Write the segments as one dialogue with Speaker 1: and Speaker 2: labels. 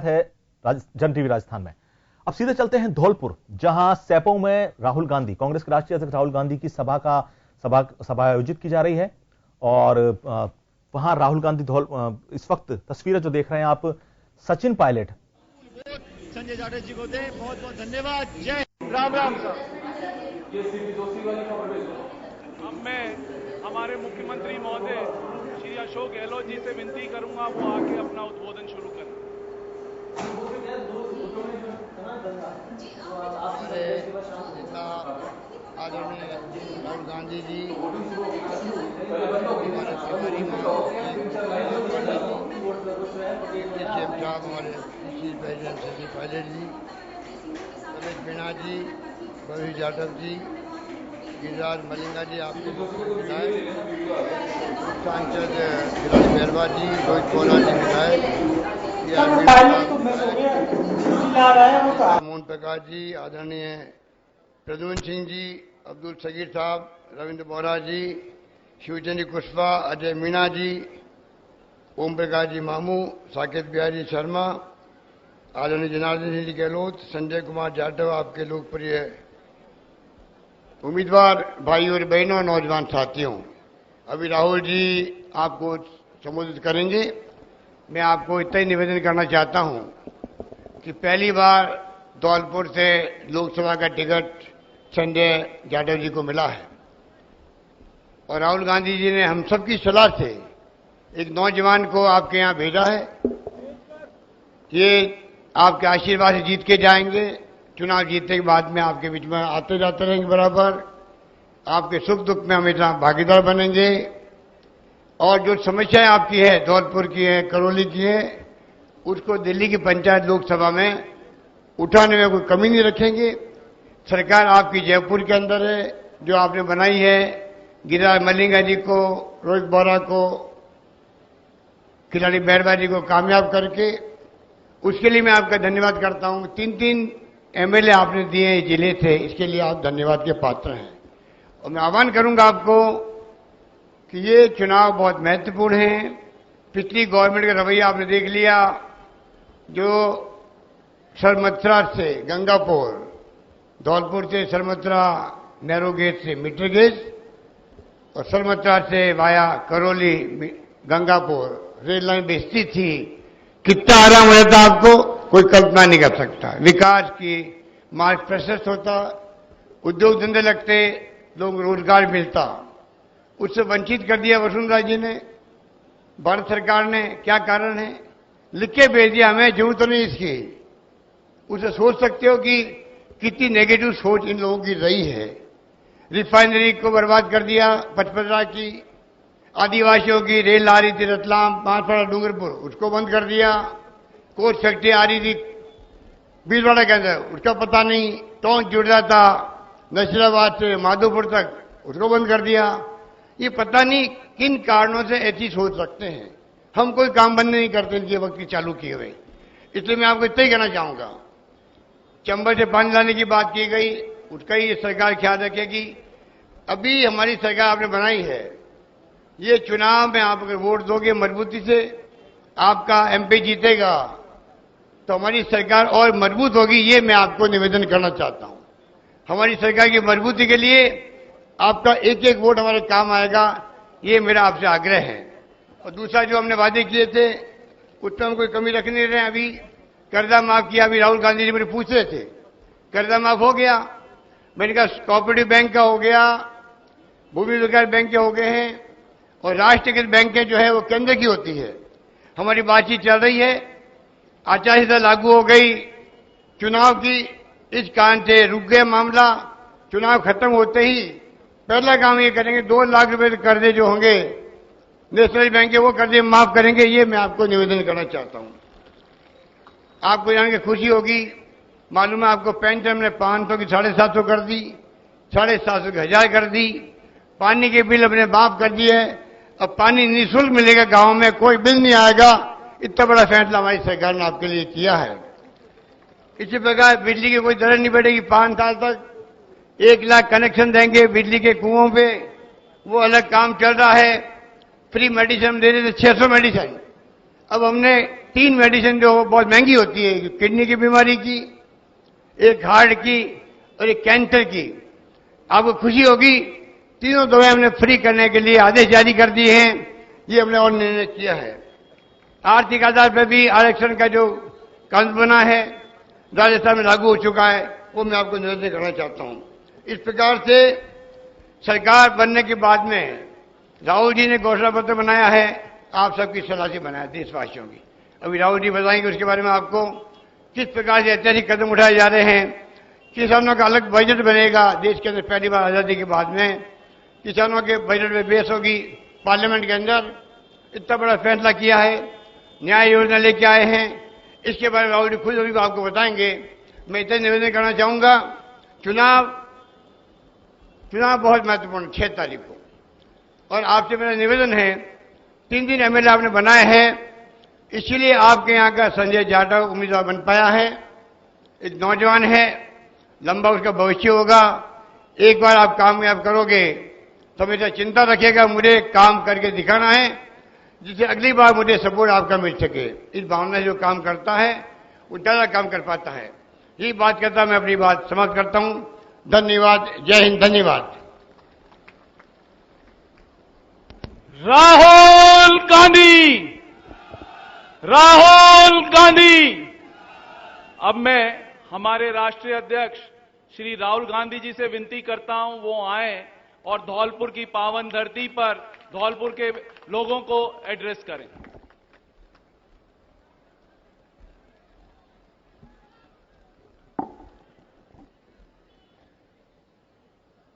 Speaker 1: है जन टीवी राजस्थान में। अब सीधे चलते हैं धौलपुर, जहां सैपो में राहुल गांधी, कांग्रेस के राष्ट्रीय अध्यक्ष राहुल गांधी की सभा आयोजित की जा रही है और वहां राहुल गांधी इस वक्त तस्वीरें जो देख रहे हैं आप, सचिन पायलट
Speaker 2: संजय जाटव जी को दे, बहुत बहुत धन्यवाद। जय राम राम सर।
Speaker 3: अब मैं हमारे मुख्यमंत्री महोदय श्री अशोक गहलोत जी से विनती करूंगा वो आके अपना उद्बोधन शुरू करें।
Speaker 2: आदरणीय राहुल गांधी जी, हमारे प्रेसिडेंट सचिन पायलट जी, रमेश मीणा जी, भविष जाटव जी, गिरिराज मलिंगा जी, आपके विधायक, सांसद खिलाड़ी मेहरबा जी, रोहित बोरा जी विधायक, मोहन प्रकाश जी, आदरणीय प्रद्युम्न सिंह जी, अब्दुल सगीर साहब, रविंद्र बोरा जी, शिवचंद्र कुशवाहा, अजय मीणा जी, ओम प्रकाश जी मामू, साकेत बिहारी शर्मा, आदरणीय जनार्दन सिंह जी गहलोत, संजय कुमार जाटव, आपके लोकप्रिय उम्मीदवार भाई और बहनों, नौजवान साथियों, अभी राहुल जी आपको संबोधित करेंगे। मैं आपको इतना ही निवेदन करना चाहता हूं कि पहली बार धौलपुर से लोकसभा का टिकट संजय जाटव जी को मिला है और राहुल गांधी जी ने हम सबकी सलाह से एक नौजवान को आपके यहां भेजा है। ये आपके आशीर्वाद से जीत के जाएंगे, चुनाव जीतने के बाद में आपके बीच में आते जाते रहेंगे, बराबर आपके सुख दुख में हमेशा भागीदार बनेंगे और जो समस्याएं आपकी है, धौलपुर की है, करौली की है, उसको दिल्ली की पंचायत लोकसभा में उठाने में कोई कमी नहीं रखेंगे। सरकार आपकी जयपुर के अंदर है, जो आपने बनाई है, गिरिराज मलिंगा जी को, रोहित बोरा को, खिलाड़ी मेहरबा जी को कामयाब करके, उसके लिए मैं आपका धन्यवाद करता हूं। 3-3 एमएलए आपने दिए जिले से, इसके लिए आप धन्यवाद के पात्र हैं और मैं आह्वान करूंगा आपको कि ये चुनाव बहुत महत्वपूर्ण है। पिछली गवर्नमेंट का रवैया आपने देख लिया, जो सरमत्रा से गंगापुर, धौलपुर से सरमत्रा नैरो गेज से मीटर गेज और सरमत्रा से via Karauli Gangapur rail line बेचती थी, कितना आराम रहता आपको कोई कल्पना नहीं कर सकता। विकास की मार्ग प्रशस्त होता, उद्योग धंधे लगते, लोग रोजगार मिलता, उससे वंचित कर दिया वसुंधरा जी ने, भारत सरकार ने। क्या कारण है? लिख के भेज दिया, हमें जरूरत नहीं इसकी। उसे सोच सकते हो कि कितनी नेगेटिव सोच इन लोगों की रही है। रिफाइनरी को बर्बाद कर दिया, पचपदरा की, आदिवासियों की रेल आ रही थी रतलाम, बांसवाड़ा, डूंगरपुर, उसको बंद कर दिया। कोच फैक्ट्री आ रही थी भीलवाड़ा के अंदर, उसका पता नहीं, टोंक जुड़ रहा था नशीराबाद से माधोपुर तक, उसको बंद कर दिया। ये पता नहीं किन कारणों से ऐसी सोच रखते हैं। हम कोई काम बंद नहीं करते इनके वक्त की चालू किए हुए। इसलिए मैं आपको इतना ही कहना चाहूंगा, चंबल से पानी लाने की बात की गई, उसका ही सरकार ख्याल रखेगी। अभी हमारी सरकार आपने बनाई है, ये चुनाव में आप अगर वोट दोगे मजबूती से, आपका एमपी जीतेगा तो हमारी सरकार और मजबूत होगी। ये मैं आपको निवेदन करना चाहता हूं। हमारी सरकार की मजबूती के लिए आपका एक एक वोट हमारे काम आएगा, ये मेरा आपसे आग्रह है। और दूसरा, जो हमने वादे किए थे उसमें हम कोई कमी रख नहीं रहे हैं। अभी कर्जा माफ किया, अभी राहुल गांधी जी मुझे पूछ रहे थे, कर्जा माफ हो गया? मैंने कहा कोऑपरेटिव बैंक का हो गया, भूमि विकास बैंक के हो गए हैं और राष्ट्रीयकृत बैंकें जो है वो केंद्र की होती है। हमारी बातचीत चल रही है, आचार संहिता लागू हो गई, चुनाव की इस कारण से रुक गया मामला। चुनाव खत्म होते ही पहला काम ये करेंगे, 2 लाख रुपए के कर्जे जो होंगे नेशनल बैंक के, वो कर्जे माफ करेंगे। ये मैं आपको निवेदन करना चाहता हूं। आपको जान के खुशी होगी, मालूम है आपको, पेंशन हमने 500 की 750 कर दी, 750 की 1000 कर दी, पानी के बिल अपने माफ कर दिए। अब पानी निःशुल्क मिलेगा गांव में, कोई बिल नहीं आएगा। इतना बड़ा फैसला हमारी सरकार ने आपके लिए किया है। इसी प्रकार बिजली की कोई दर नहीं बढ़ेगी। 5 साल तक 1 लाख कनेक्शन देंगे बिजली के कुओं पे, वो अलग काम चल रहा है। फ्री मेडिसिन दे रहे थे, 600 मेडिसिन, अब हमने 3 मेडिसिन जो बहुत महंगी होती है, किडनी की बीमारी की, एक हार्ट की और एक कैंसर की। आपको खुशी होगी, तीनों दवाएं हमने फ्री करने के लिए आदेश जारी कर दिए हैं। ये हमने और निर्णय किया है। आर्थिक आधार पर भी आरक्षण का जो कानून बना है, राजस्थान में लागू हो चुका है, वो मैं आपको निवेदन करना चाहता हूं। इस प्रकार से सरकार बनने के बाद में राहुल जी ने घोषणा पत्र बनाया है, आप सबकी सलाह से बनाया, देशवासियों की। अभी राहुल जी बताएंगे उसके बारे में आपको, किस प्रकार से ऐतिहासिक कदम उठाए जा रहे हैं। किसानों का अलग बजट बनेगा, देश के अंदर पहली बार आजादी के बाद में किसानों के बजट में बेस होगी। पार्लियामेंट के अंदर इतना बड़ा फैसला किया है, न्याय योजना लेके आए हैं, इसके बारे में राहुल जी खुद अभी आपको बताएंगे। मैं इतना निवेदन करना चाहूंगा, चुनाव बहुत महत्वपूर्ण 6 तारीख को, और आपसे मेरा निवेदन है, 3 एमएलए आपने बनाए हैं, इसीलिए आपके यहाँ का संजय जाटव उम्मीदवार बन पाया है। एक नौजवान है, लंबा उसका भविष्य होगा। एक बार आप कामयाब करोगे तो हमेशा चिंता रखिएगा, मुझे काम करके दिखाना है जिससे अगली बार मुझे सपोर्ट आपका मिल सके। इस भावना से जो काम करता है वो ज्यादा काम कर पाता है। यही बात करता मैं अपनी बात समाप्त करता हूं। धन्यवाद। जय हिंद। धन्यवाद।
Speaker 3: राहुल गांधी, राहुल गांधी। अब मैं हमारे राष्ट्रीय अध्यक्ष श्री राहुल गांधी जी से विनती करता हूं, वो आए और धौलपुर की पावन धरती पर धौलपुर के लोगों को एड्रेस करें।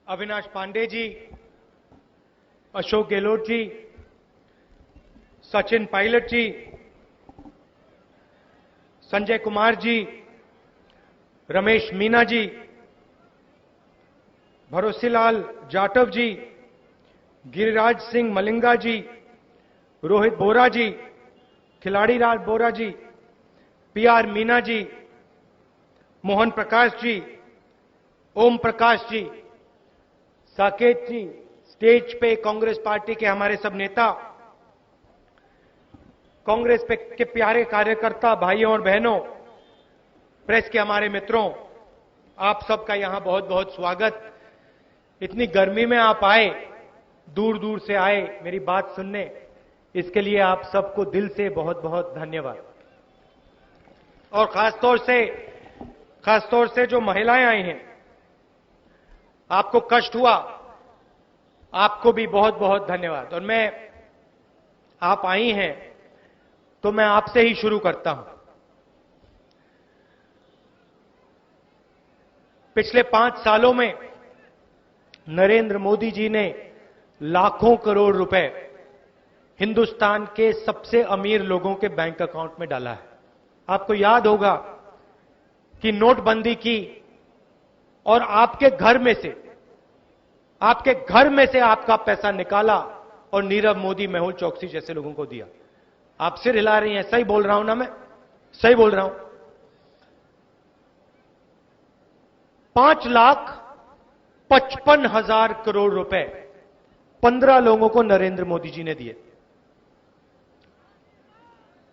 Speaker 4: अविनाश पांडे जी, अशोक गहलोत जी, सचिन पायलट जी, संजय कुमार जी, रमेश मीना जी, भरोसीलाल जाटव जी, गिरिराज सिंह मलिंगा जी, रोहित बोरा जी, खिलाड़ी राज बोरा जी, पीआर मीना जी, मोहन प्रकाश जी, ओम प्रकाश जी, साकेत जी, स्टेज पे कांग्रेस पार्टी के हमारे सब नेता, कांग्रेस के प्यारे कार्यकर्ता भाइयों और बहनों, प्रेस के हमारे मित्रों, आप सबका यहां बहुत बहुत स्वागत। इतनी गर्मी में आप आए, दूर दूर से आए मेरी बात सुनने, इसके लिए आप सबको दिल से बहुत बहुत धन्यवाद। और खासतौर से जो महिलाएं आई हैं, आपको कष्ट हुआ, आपको भी बहुत बहुत धन्यवाद। और आप आई हैं तो मैं आपसे ही शुरू करता हूं। पिछले 5 सालों में नरेंद्र मोदी जी ने लाखों करोड़ रुपए हिंदुस्तान के सबसे अमीर लोगों के बैंक अकाउंट में डाला है। आपको याद होगा कि नोटबंदी की और आपके घर में से आपका पैसा निकाला और नीरव मोदी, मेहुल चौकसी जैसे लोगों को दिया। आप सिर हिला रही हैं, सही बोल रहा हूं ना? मैं सही बोल रहा हूं। 5,55,000 करोड़ रुपए 15 लोगों को नरेंद्र मोदी जी ने दिए।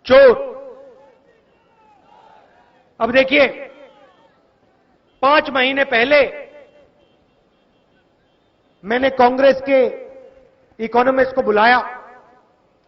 Speaker 4: चोर। अब देखिए, 5 महीने पहले मैंने कांग्रेस के इकोनॉमिस्ट को बुलाया